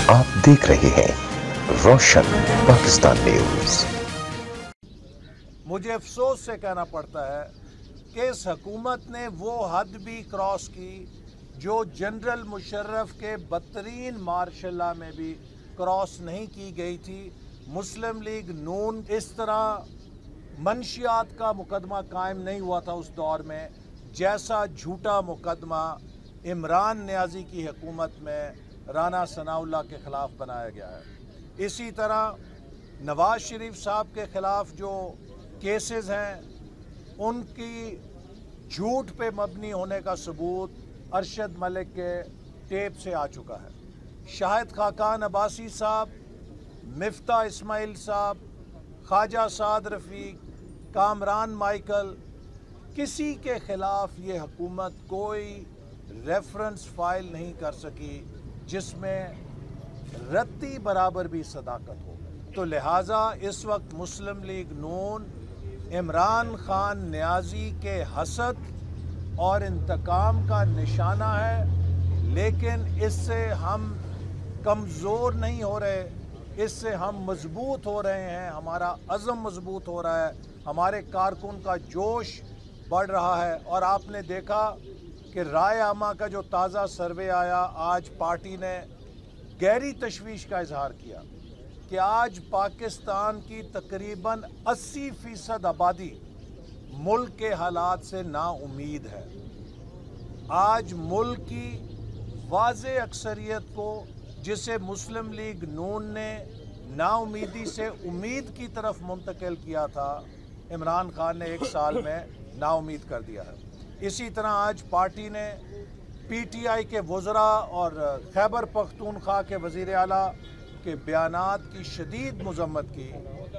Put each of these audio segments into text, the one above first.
आप देख रहे हैं रोशन पाकिस्तान न्यूज। मुझे अफसोस से कहना पड़ता है कि इस हुकूमत ने वो हद भी क्रॉस की जो जनरल मुशर्रफ के बदतरीन मार्शल में भी क्रॉस नहीं की गई थी। मुस्लिम लीग नून इस तरह मंशियात का मुकदमा कायम नहीं हुआ था उस दौर में, जैसा झूठा मुकदमा इमरान नियाज़ी की हुकूमत में राना सनाउल्लाह के ख़िलाफ़ बनाया गया है। इसी तरह नवाज़ शरीफ साहब के ख़िलाफ़ जो केसेस हैं उनकी झूठ पे मबनी होने का सबूत अरशद मलिक के टेप से आ चुका है। शाहिद खाकान अब्बासी साहब, मिफ्ता इस्माइल साहब, ख्वाजा साद रफ़ीक, कामरान माइकल, किसी के ख़िलाफ़ ये हुकूमत कोई रेफरेंस फ़ाइल नहीं कर सकी जिसमें रत्ती बराबर भी सदाकत हो। तो लिहाजा इस वक्त मुस्लिम लीग नून इमरान खान नियाज़ी के हसद और इंतकाम का निशाना है, लेकिन इससे हम कमज़ोर नहीं हो रहे, इससे हम मजबूत हो रहे हैं। हमारा अज़म मजबूत हो रहा है, हमारे कारकुन का जोश बढ़ रहा है। और आपने देखा कि राय आमा का जो ताज़ा सर्वे आया, आज पार्टी ने गहरी तशवीश का इजहार किया कि आज पाकिस्तान की तकरीबन 80% आबादी मुल्क के हालात से नाउमीद है। आज मुल्क की वाज़े अक्सरियत को, जिसे मुस्लिम लीग नून ने नाउमीदी से उम्मीद की तरफ मुंतकिल किया था, इमरान खान ने 1 साल में नाउमीद कर दिया है। इसी तरह आज पार्टी ने PTI के वज़रा और खैबर पख्तूनख्वा के वज़ीर आला के बयानात की शदीद मज़म्मत की।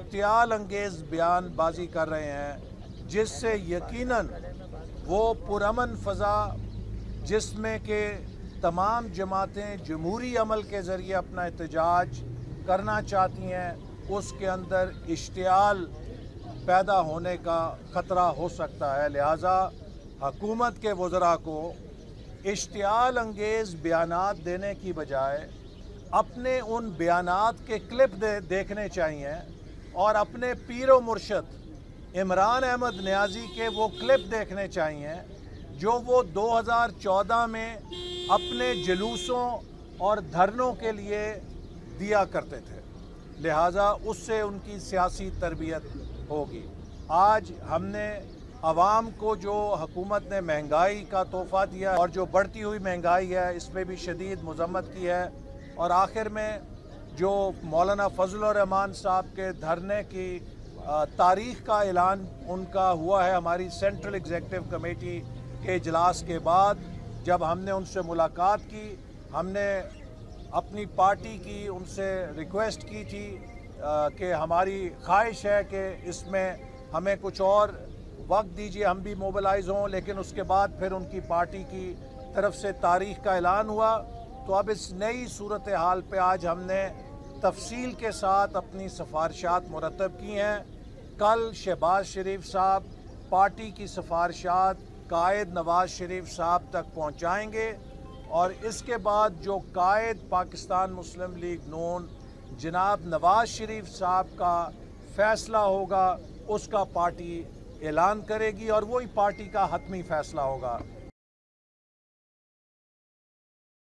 इत्याल अंगेज़ बयानबाजी कर रहे हैं जिससे यकीनन वो पुरअमन फ़ज़ा जिसमें कि तमाम जमातें जमहूरी अमल के ज़रिए अपना एहतजाज करना चाहती हैं, उसके अंदर इश्तियाल पैदा होने का ख़तरा हो सकता है। लिहाजा हुकूमत के वज़रा को इश्तियाल अंगेज़ बयानात देने की बजाय अपने उन बयानात के क्लिप देखने चाहिए और अपने पीरो मुर्शद इमरान अहमद नियाज़ी के वो क्लिप देखने चाहिए जो वो 2014 में अपने जुलूसों और धरनों के लिए दिया करते थे। लिहाजा उससे उनकी सियासी तरबियत होगी। आज हमने आवाम को जो हुकूमत ने महंगाई का तोहफ़ा दिया और जो बढ़ती हुई महंगाई है, इस पर भी शदीद मज़म्मत की है। और आखिर में जो मौलाना फजल रहमान साहब के धरने की तारीख़ का ऐलान उनका हुआ है हमारी सेंट्रल एग्जीक्यूटिव कमेटी के इजलास के बाद, जब हमने उनसे मुलाकात की, हमने अपनी पार्टी की उनसे रिक्वेस्ट की थी कि हमारी ख्वाहिश है कि इसमें हमें कुछ और वक्त दीजिए, हम भी मोबिलाइज़ हों। लेकिन उसके बाद फिर उनकी पार्टी की तरफ से तारीख़ का ऐलान हुआ। तो अब इस नई सूरत हाल पे आज हमने तफसील के साथ अपनी सिफारिशात मुरतब की हैं। कल शहबाज शरीफ साहब पार्टी की सिफारिशात कायद नवाज़ शरीफ साहब तक पहुँचाएँगे और इसके बाद जो कायद पाकिस्तान मुस्लिम लीग नून जनाब नवाज़ शरीफ साहब का फ़ैसला होगा, उसका पार्टी ऐलान करेगी और वही पार्टी का हतमी फ़ैसला होगा।